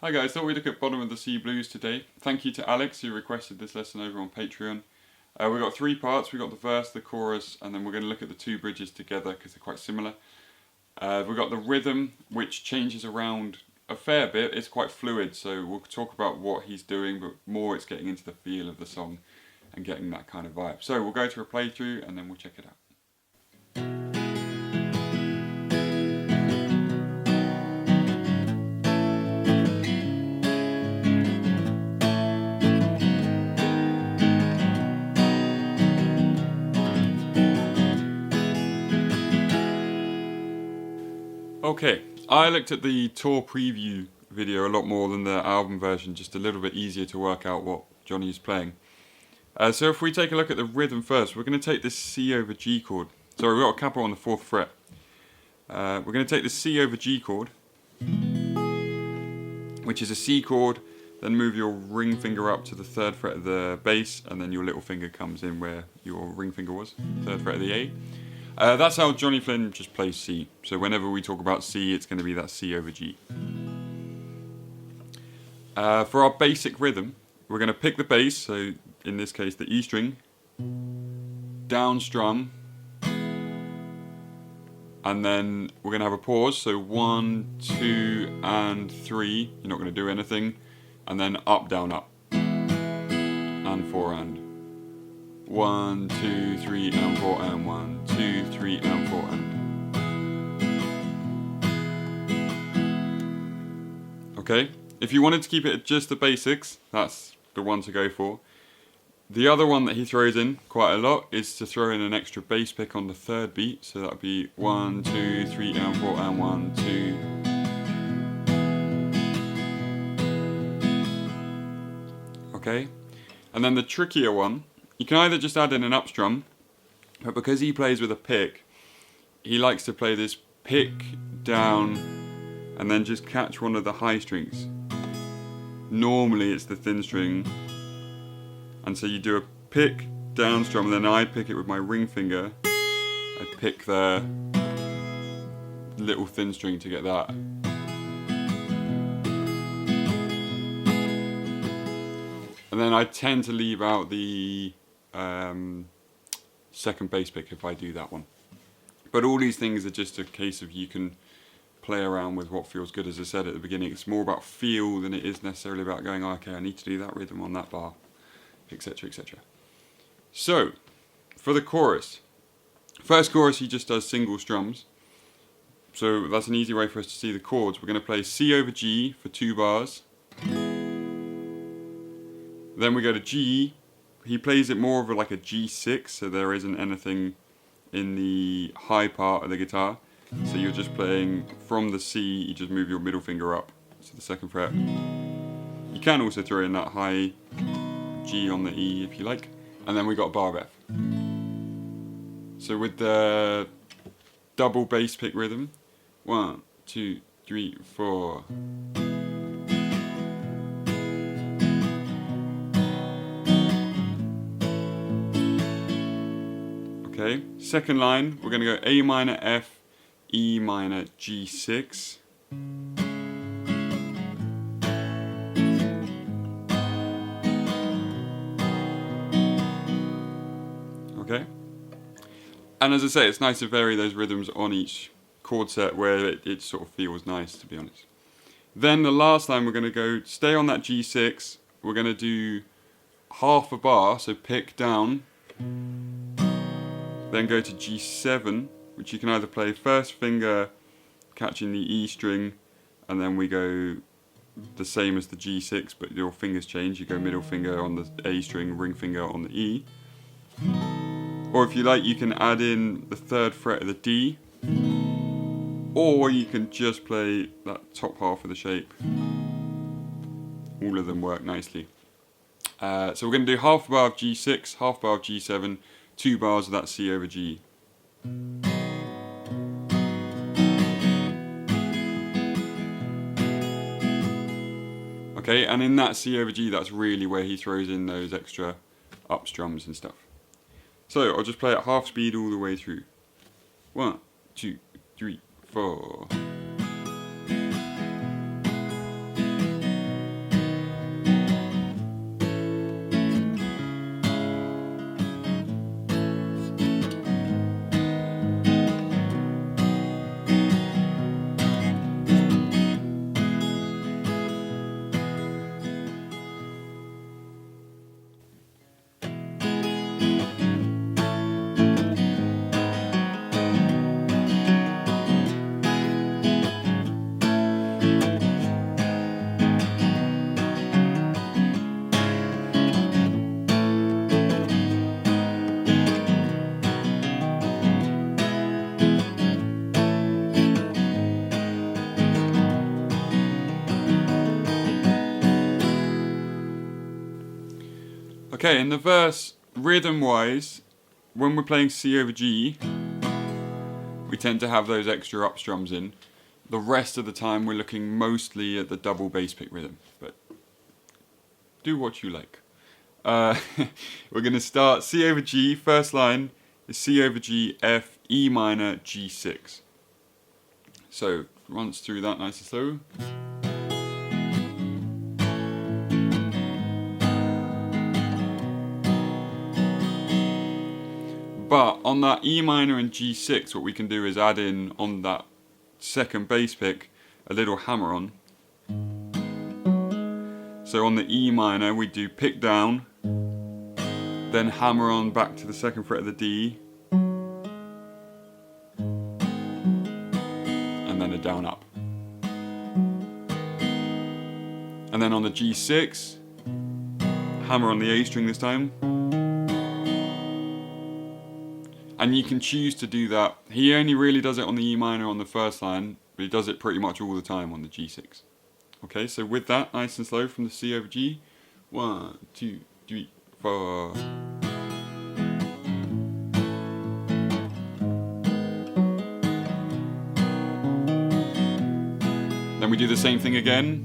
Hi guys, thought we'd look at Bottom of the C Blues today. Thank you to Alex who requested this lesson over on Patreon. We've got three parts. We've got the verse, the chorus, and then we're going to look at the two bridges together because they're quite similar. We've got the rhythm, which changes around a fair bit. It's quite fluid, so we'll talk about what he's doing, but more it's getting into the feel of the song and getting that kind of vibe. So we'll go to a playthrough and then we'll check it out. Okay, I looked at the tour preview video a lot more than the album version, just a little bit easier to work out what Johnny is playing. So if we take a look at the rhythm first, we're going to take this C over G chord. Sorry, we've got a capo on the 4th fret. We're going to take the C over G chord, which is a C chord, then move your ring finger up to the 3rd fret of the bass, and then your little finger comes in where your ring finger was, 3rd fret of the A. That's how Johnny Flynn just plays C. So whenever we talk about C, it's going to be that C over G. For our basic rhythm, we're going to pick the bass, so in this case the E string, down strum, and then we're going to have a pause, so 1, 2, and 3. You're not going to do anything, and then up, down, up, and 4, and 1, 2, 3, and 4, and 1, 2, 3, and 4, and. Okay, if you wanted to keep it at just the basics, that's the one to go for. The other one that he throws in quite a lot is to throw in an extra bass pick on the 3rd beat, so that would be 1, 2, 3, and 4, and 1, 2. Okay, and then the trickier one, you can either just add in an up strum, but because he plays with a pick, he likes to play this pick down and then just catch one of the high strings. Normally it's the thin string, and so you do a pick down strum, and then I pick it with my ring finger. I pick the little thin string to get that. And then I tend to leave out the second bass pick if I do that one. But all these things are just a case of you can play around with what feels good. As I said at the beginning, it's more about feel than it is necessarily about going, oh, okay, I need to do that rhythm on that bar, etc, etc. So, for the chorus. First chorus he just does single strums. So that's an easy way for us to see the chords. We're going to play C over G for 2 bars. Then we go to G. He plays it more of like a G6, so there isn't anything in the high part of the guitar. So you're just playing from the C, you just move your middle finger up to the 2nd fret. You can also throw in that high G on the E if you like. And then we got a bar of F. So with the double bass pick rhythm, 1, 2, 3, 4. Okay, second line, we're going to go A minor, F, E minor, G6. Okay, and as I say, it's nice to vary those rhythms on each chord set where it sort of feels nice, to be honest. Then the last line, we're going to go, stay on that G6, we're going to do half a bar, so pick down, then go to G7, which you can either play first finger catching the E string, and then we go the same as the G6, but your fingers change. You go middle finger on the A string, ring finger on the E. Or if you like, you can add in the 3rd fret of the D, or you can just play that top half of the shape. All of them work nicely. So we're going to do half a bar of G6, half bar of G7, 2 bars of that C over G. Okay, and in that C over G, that's really where he throws in those extra up strums and stuff. So I'll just play at half speed all the way through. 1, 2, 3, 4. Okay, in the verse, rhythm-wise, when we're playing C over G, we tend to have those extra up strums in. The rest of the time we're looking mostly at the double bass pick rhythm, but do what you like. We're going to start C over G, first line is C over G, F, E minor, G6. So, runs through that nice and slow. But on that E minor and G6, what we can do is add in on that second bass pick a little hammer on. So on the E minor we do pick down, then hammer on back to the second fret of the D, and then a down up. And then on the G6, hammer on the A string this time. And you can choose to do that. He only really does it on the E minor on the first line, but he does it pretty much all the time on the G6. Okay, so with that, nice and slow from the C over G. 1, 2, 3, 4. Then we do the same thing again.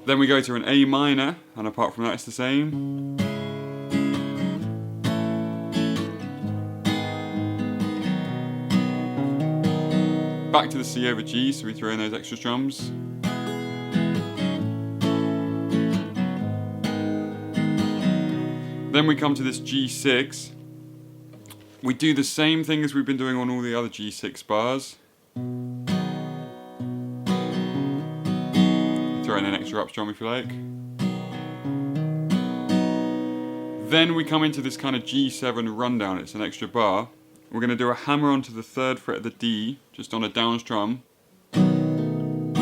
Then we go to an A minor, and apart from that it's the same. Back to the C over G, so we throw in those extra strums. Then we come to this G6. We do the same thing as we've been doing on all the other G6 bars. Throw in an extra up strum if you like. Then we come into this kind of G7 rundown, it's an extra bar. We're going to do a hammer onto the third fret of the D, just on a down strum. Then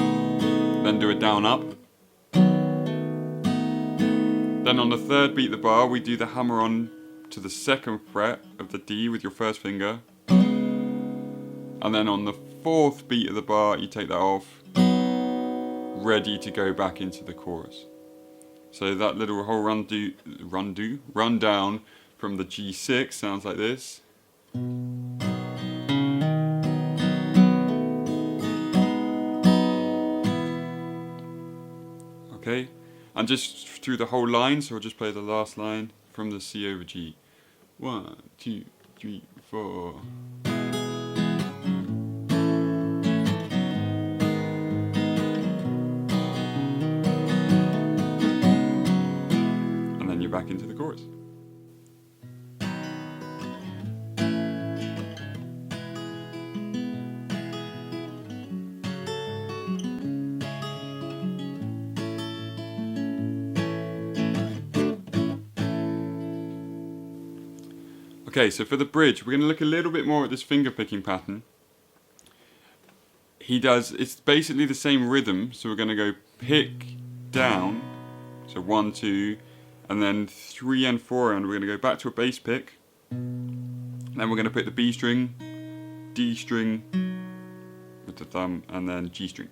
do a down up. Then on the third beat of the bar, we do the hammer on to the second fret of the D with your first finger. And then on the fourth beat of the bar, you take that off, ready to go back into the chorus. So that little whole rundown from the G6 sounds like this. Okay, and just through the whole line, so I'll just play the last line from the C over G. 1, 2, 3, 4. And then you're back into the chorus. Okay, so for the bridge, we're going to look a little bit more at this finger picking pattern. It's basically the same rhythm, so we're going to go pick, down, so 1, 2, and then 3 and 4, and we're going to go back to a bass pick. Then we're going to pick the B string, D string with the thumb, and then G string.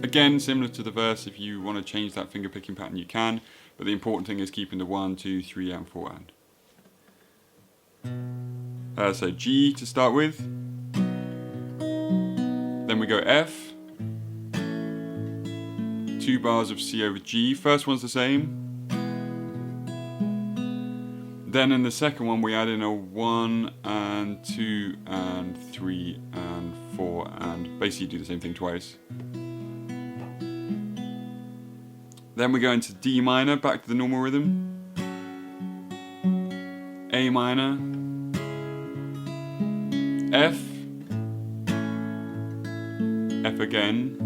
Again, similar to the verse, if you want to change that finger picking pattern you can, but the important thing is keeping the 1, 2, 3 and 4 and. So G to start with, then we go F, 2 bars of C over G, first one's the same, then in the second one we add in a 1 and 2 and 3 and 4 and basically do the same thing twice. Then we go into D minor, back to the normal rhythm, A minor, F, F again,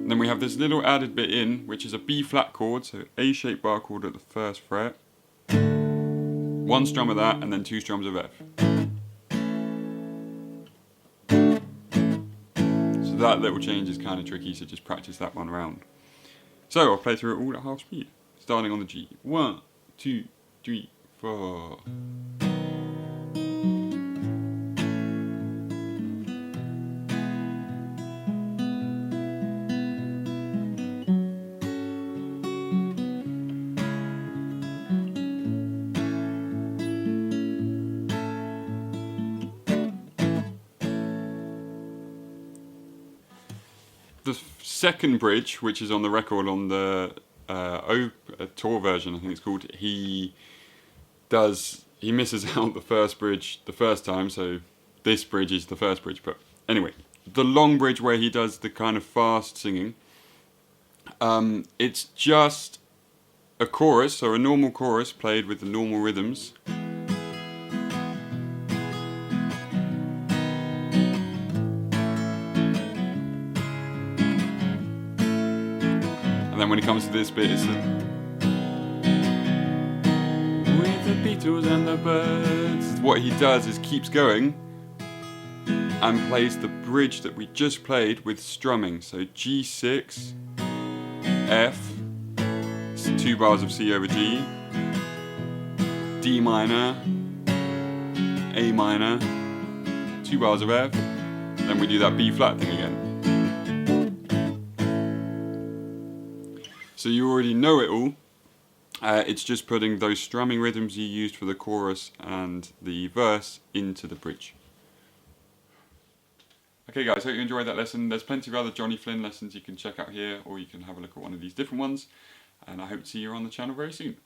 then we have this little added bit in, which is a B flat chord, so A-shaped bar chord at the first fret, 1 strum of that, and then 2 strums of F. So that little change is kind of tricky, so just practice that one round. So I'll play through it all at half speed, starting on the G. 1, 2, 3, 4. the second bridge, which is on the record on the tour version, I think it's called, he misses out the first bridge the first time, so this bridge is the first bridge. But anyway, the long bridge where he does the kind of fast singing, it's just a chorus, so a normal chorus played with the normal rhythms. And then when it comes to this bit, it's with the Beatles and the birds. What he does is keeps going and plays the bridge that we just played with strumming. So G6, F, it's 2 bars of C over G, D minor, A minor, 2 bars of F, then we do that B flat thing again. So you already know it all. It's just putting those strumming rhythms you used for the chorus and the verse into the bridge. Okay guys, hope you enjoyed that lesson. There's plenty of other Johnny Flynn lessons you can check out here, or you can have a look at one of these different ones. And I hope to see you on the channel very soon.